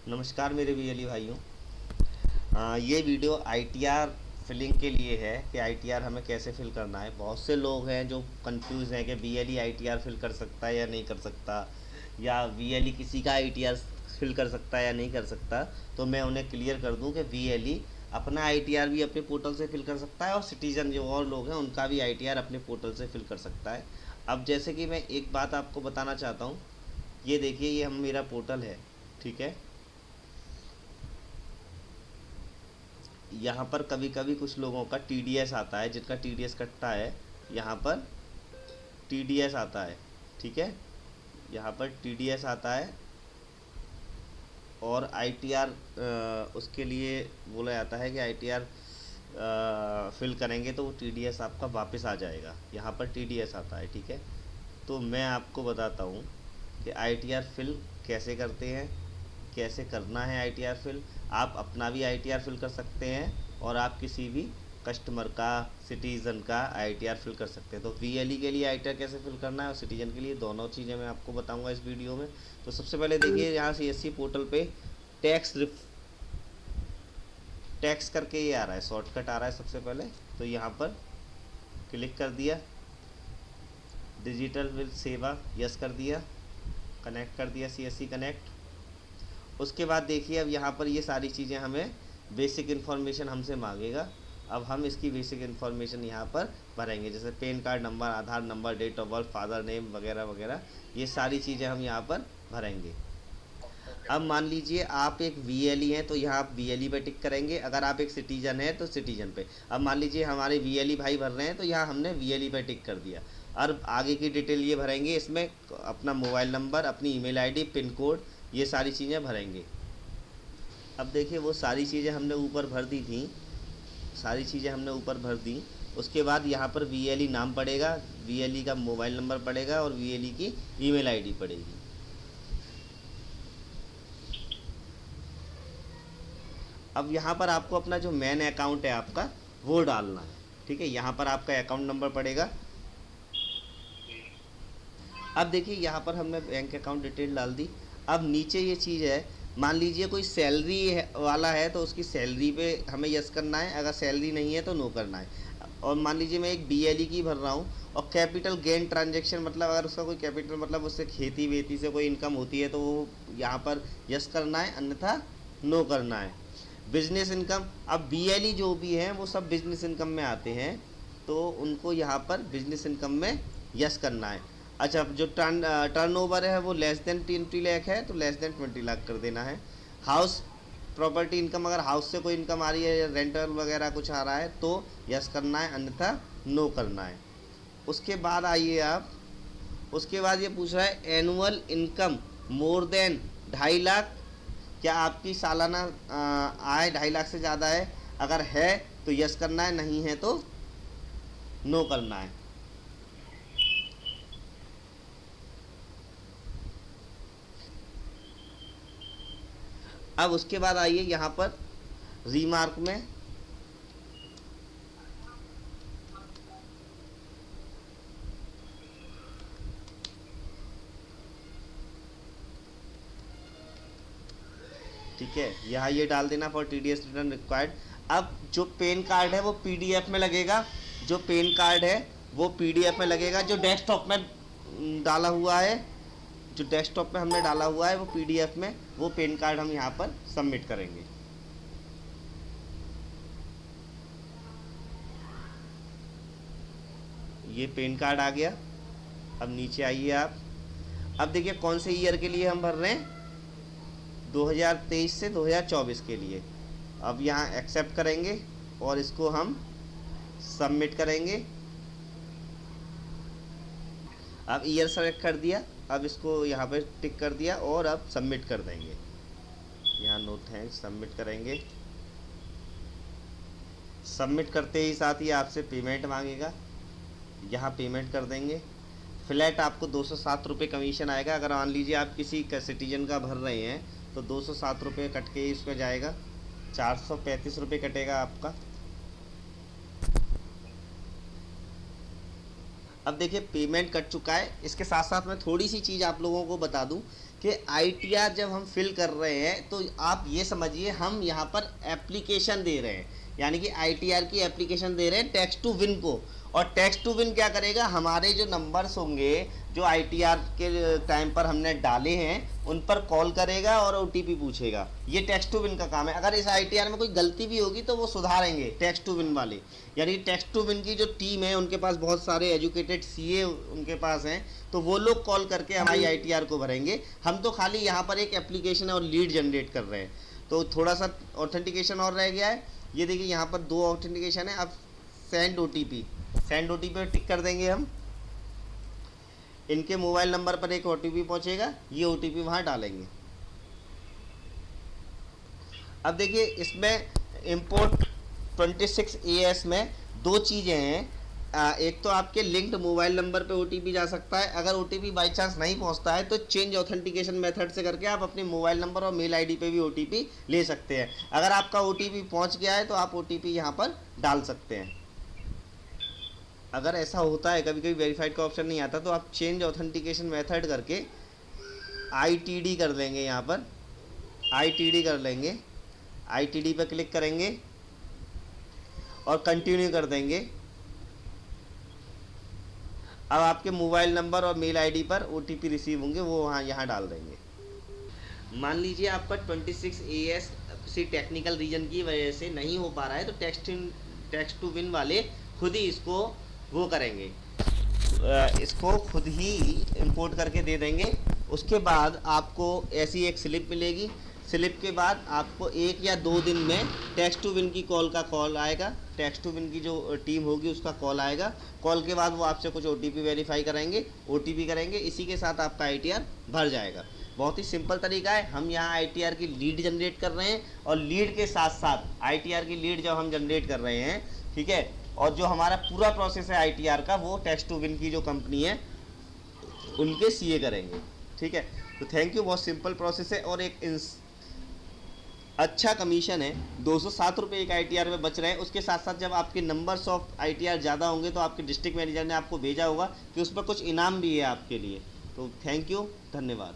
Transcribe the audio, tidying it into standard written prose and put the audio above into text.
नमस्कार मेरे वीएलई भाइयों। ये वीडियो आईटीआर फिलिंग के लिए है कि आईटीआर हमें कैसे फिल करना है। बहुत से लोग हैं जो कंफ्यूज हैं कि वीएलई आईटीआर फिल कर सकता है या नहीं कर सकता, या वीएलई किसी का आईटीआर फिल कर सकता है या नहीं कर सकता। तो मैं उन्हें क्लियर कर दूं कि वीएलई अपना आईटीआर भी अपने पोर्टल से फिल कर सकता है और सिटीजन जो और लोग हैं उनका भी आईटीआर अपने पोर्टल से फिल कर सकता है। अब जैसे कि मैं एक बात आपको बताना चाहता हूँ। ये देखिए, ये हम मेरा पोर्टल है, ठीक है। यहाँ पर कभी कभी कुछ लोगों का टीडीएस आता है, जिनका टीडीएस कटता है। यहाँ पर टीडीएस आता है, ठीक है। यहाँ पर टीडीएस आता है और आईटीआर उसके लिए बोला जाता है कि आईटीआर फिल करेंगे तो वो टीडीएस आपका वापस आ जाएगा। यहाँ पर टीडीएस आता है, ठीक है। तो मैं आपको बताता हूँ कि आईटीआर फिल कैसे करते हैं, कैसे करना है आईटीआर फिल। आप अपना भी आईटीआर फिल कर सकते हैं और आप किसी भी कस्टमर का, सिटीज़न का आईटीआर फिल कर सकते हैं। तो वीएलई के लिए आईटीआर कैसे फिल करना है और सिटीजन के लिए, दोनों चीज़ें मैं आपको बताऊंगा इस वीडियो में। तो सबसे पहले देखिए, यहाँ सीएससी पोर्टल पे टैक्स टैक्स करके ये आ रहा है, शॉर्टकट आ रहा है सबसे पहले। तो यहाँ पर क्लिक कर दिया, डिजिटल बिल सेवा यस कर दिया, कनेक्ट कर दिया सीएससी कनेक्ट। उसके बाद देखिए, अब यहाँ पर ये सारी चीज़ें हमें बेसिक इन्फॉर्मेशन हमसे मांगेगा। अब हम इसकी बेसिक इन्फॉर्मेशन यहाँ पर भरेंगे, जैसे PAN card number, Aadhaar number, date of birth, father name वगैरह वगैरह। ये सारी चीज़ें हम यहाँ पर भरेंगे। अब मान लीजिए आप एक वीएलई हैं तो यहाँ आप वीएलई पे टिक करेंगे। अगर आप एक सिटीजन हैं तो सिटीजन पे। अब मान लीजिए हमारे वीएलई भाई भर रहे हैं तो यहाँ हमने वीएलई पे टिक कर दिया। और आगे की डिटेल ये भरेंगे, इसमें अपना मोबाइल नंबर, अपनी ईमेल आईडी, पिन कोड, ये सारी चीज़ें भरेंगे। अब देखिए, वो सारी चीज़ें हमने ऊपर भर दी थी, सारी चीज़ें हमने ऊपर भर दी। उसके बाद यहाँ पर वीएलई नाम पड़ेगा, वीएलई का मोबाइल नंबर पड़ेगा और वीएलई की ईमेल आईडी पड़ेगी। अब यहाँ पर आपको अपना जो मेन अकाउंट है आपका वो डालना है, ठीक है। यहाँ पर आपका अकाउंट नंबर पड़ेगा। अब देखिए, यहाँ पर हमने बैंक अकाउंट डिटेल डाल दी। अब नीचे ये चीज़ है, मान लीजिए कोई सैलरी वाला है तो उसकी सैलरी पे हमें यस करना है, अगर सैलरी नहीं है तो नो करना है। और मान लीजिए मैं एक बीएलई की भर रहा हूँ और कैपिटल गेन ट्रांजैक्शन, मतलब अगर उसका कोई कैपिटल, मतलब उससे खेती वेती से कोई इनकम होती है तो वो यहाँ पर यस करना है, अन्यथा नो करना है। बिजनेस इनकम, अब बीएलई जो भी हैं वो सब बिजनेस इनकम में आते हैं, तो उनको यहाँ पर बिजनेस इनकम में यस करना है। अच्छा, जो टर्नओवर है वो लेस देन 20 लाख है तो लेस देन 20 लाख कर देना है। हाउस प्रॉपर्टी इनकम, अगर हाउस से कोई इनकम आ रही है या रेंटल वगैरह कुछ आ रहा है तो यस करना है, अन्यथा नो करना है। उसके बाद आइए आप, उसके बाद ये पूछ रहा है annual income more than 2.5 lakh. क्या आपकी सालाना आय 2.5 लाख से ज़्यादा है? अगर है तो यस करना है, नहीं है तो नो करना है। अब उसके बाद आइए यहाँ पर रीमार्क में, ठीक है, यहाँ ये डाल देना फॉर टीडीएस रिटर्न रिक्वायर्ड। अब जो पेन कार्ड है वो पीडीएफ में लगेगा, जो पेन कार्ड है वो पीडीएफ में लगेगा। जो डेस्कटॉप में डाला हुआ है, जो डेस्कटॉप पे हमने डाला हुआ है वो पीडीएफ में, वो पेन कार्ड हम यहाँ पर सबमिट करेंगे। ये पेन कार्ड आ गया। अब नीचे आइए आप, अब देखिए कौन से ईयर के लिए हम भर रहे हैं, 2023 से 2024 के लिए। अब यहाँ एक्सेप्ट करेंगे और इसको हम सबमिट करेंगे। अब ईयर सेलेक्ट कर दिया, अब इसको यहाँ पे टिक कर दिया और अब सबमिट कर देंगे। यहाँ नो थैंक्स सबमिट करेंगे। सबमिट करते ही साथ ही आपसे पेमेंट मांगेगा, यहाँ पेमेंट कर देंगे। फ्लैट आपको 207 रुपये कमीशन आएगा। अगर मान लीजिए आप किसी सिटीजन का भर रहे हैं तो 207 रुपये कट के ही इस पर जाएगा, 435 रुपये कटेगा आपका। अब देखिए पेमेंट कट चुका है। इसके साथ साथ मैं थोड़ी सी चीज़ आप लोगों को बता दूं कि ITR जब हम फिल कर रहे हैं तो आप ये समझिए हम यहाँ पर एप्लीकेशन दे रहे हैं, यानी कि ITR की एप्लीकेशन दे रहे हैं टेक्स्ट टू विन को। और टेक्स्ट टू विन क्या करेगा, हमारे जो नंबर्स होंगे जो ITR के टाइम पर हमने डाले हैं उन पर कॉल करेगा और OTP पूछेगा। ये टेक्स्ट टू विन का काम है। अगर इस ITR में कोई गलती भी होगी तो वो सुधारेंगे टेक्स्ट टू विन वाले, यानी टेक्स्ट टू विन की जो टीम है उनके पास बहुत सारे एजुकेटेड CA उनके पास हैं, तो वो लोग कॉल करके हमारी ITR को भरेंगे। हम तो खाली यहाँ पर एक एप्लीकेशन और लीड जनरेट कर रहे हैं। तो थोड़ा सा ऑथेंटिकेशन और रह गया है। ये देखिए यहाँ पर 2 ऑथेंटिकेशन है। अब सेंड OTP पर टिक कर देंगे हम। इनके मोबाइल नंबर पर एक OTP पहुंचेगा, ये OTP वहाँ डालेंगे। अब देखिए इसमें इम्पोर्ट 26AS में 2 चीज़ें हैं। एक तो आपके लिंक्ड मोबाइल नंबर पे OTP जा सकता है। अगर OTP बाई चांस नहीं पहुंचता है तो चेंज ऑथेंटिकेशन मेथड से करके आप अपने मोबाइल नंबर और मेल ID पे भी OTP ले सकते हैं। अगर आपका OTP पहुंच गया है तो आप OTP यहाँ पर डाल सकते हैं। अगर ऐसा होता है कभी कभी वेरीफाइड का ऑप्शन नहीं आता तो आप चेंज ऑथेंटिकेशन मेथड करके ITD कर देंगे। यहाँ पर ITD कर लेंगे, ITD पर क्लिक करेंगे और कंटिन्यू कर देंगे। अब आपके मोबाइल नंबर और मेल ID पर OTP रिसीव होंगे, वो वहाँ यहाँ डाल देंगे। मान लीजिए आपका 26AS से टेक्निकल रीजन की वजह से नहीं हो पा रहा है तो टेक्स्ट टू विन वाले खुद ही इसको वो करेंगे, इसको खुद ही इंपोर्ट करके दे देंगे। उसके बाद आपको ऐसी एक स्लिप मिलेगी। स्लिप के बाद आपको 1 या 2 दिन में टेक्स्ट टू विन की कॉल आएगा। टेक्स्ट टू विन की जो टीम होगी उसका कॉल आएगा। कॉल के बाद वो आपसे कुछ OTP वेरीफाई कराएंगे, OTP करेंगे। इसी के साथ आपका ITR भर जाएगा। बहुत ही सिंपल तरीका है। हम यहाँ ITR की लीड जनरेट कर रहे हैं और लीड के साथ साथ ITR की लीड जब हम जनरेट कर रहे हैं, ठीक है, और जो हमारा पूरा प्रोसेस है ITR का वो टेक्स्ट टू विन की जो कंपनी है उनके CA करेंगे। ठीक है, तो थैंक यू। बहुत सिंपल प्रोसेस है और एक अच्छा कमीशन है। 207 रुपये एक ITR में बच रहे हैं। उसके साथ साथ जब आपके नंबर्स ऑफ ITR ज़्यादा होंगे तो आपके डिस्ट्रिक्ट मैनेजर ने आपको भेजा होगा कि उस पर कुछ इनाम भी है आपके लिए। तो थैंक यू, धन्यवाद।